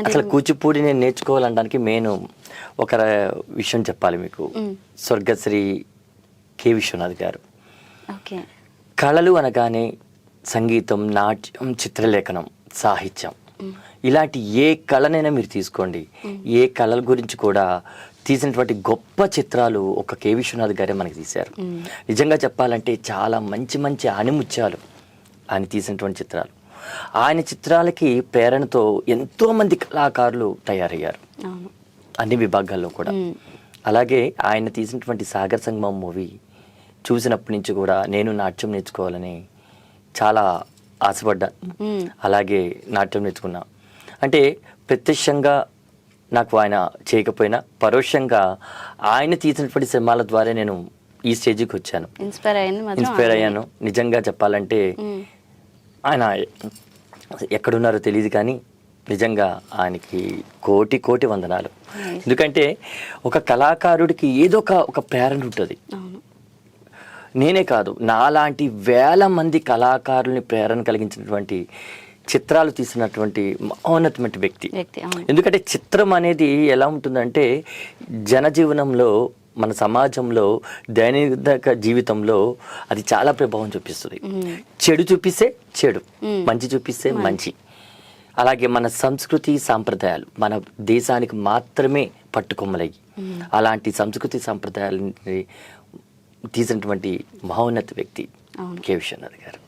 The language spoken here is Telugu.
అసలు కూచిపూడి నేను నేర్చుకోవాలనడానికి మెయిన్ ఒక విషయం చెప్పాలి మీకు. స్వర్గశ్రీ కె విశ్వనాథ్ గారు. ఓకే. కళలు అనగానే సంగీతం, నాట్యం, చిత్రలేఖనం, సాహిత్యం, ఇలాంటి ఏ కళనైనా మీరు తీసుకోండి, ఏ కళల గురించి కూడా తీసినటువంటి గొప్ప చిత్రాలు ఒక కె విశ్వనాథ్ గారే మనకి తీశారు. నిజంగా చెప్పాలంటే చాలా మంచి మంచి ఆణిముత్యాలు ఆయన తీసినటువంటి చిత్రాలు. ఆయన చిత్రాలకి ప్రేరణతో ఎంతోమంది కళాకారులు తయారయ్యారు అన్ని విభాగాల్లో కూడా. అలాగే ఆయన తీసినటువంటి సాగర్ సంగమం మూవీ చూసినప్పటి నుంచి కూడా నేను నాట్యం నేర్చుకోవాలని చాలా ఆశపడ్డాను. అలాగే నాట్యం నేర్చుకున్నా. అంటే ప్రత్యక్షంగా నాకు ఆయన చేయకపోయినా పరోక్షంగా ఆయన తీసినటువంటి సినిమాల ద్వారా నేను ఈ స్టేజ్కి వచ్చాను, ఇన్స్పైర్ అయ్యాను. నిజంగా చెప్పాలంటే ఆయన ఎక్కడున్నారో తెలియదు కానీ నిజంగా ఆయనకి కోటి కోటి వందనాలు. ఎందుకంటే ఒక కళాకారుడికి ఏదో ఒక ప్రేరణ ఉంటుంది. నేనే కాదు, నాలాంటి వేల మంది కళాకారుల్ని ప్రేరణ కలిగించినటువంటి చిత్రాలు తీసినటువంటి మహోన్నతమైన వ్యక్తి. ఎందుకంటే చిత్రం అనేది ఎలా ఉంటుందంటే జనజీవనంలో, మన సమాజంలో, దైనందిక జీవితంలో అది చాలా ప్రభావం చూపిస్తుంది. చెడు చూపిస్తే చెడు, మంచి చూపిస్తే మంచి. అలాగే మన సంస్కృతి సాంప్రదాయాలు మన దేశానికి మాత్రమే పట్టుకొమ్మలయ్యి అలాంటి సంస్కృతి సాంప్రదాయాలని తీసినటువంటి మహోన్నత వ్యక్తి కె విశ్వనాథ్ గారు.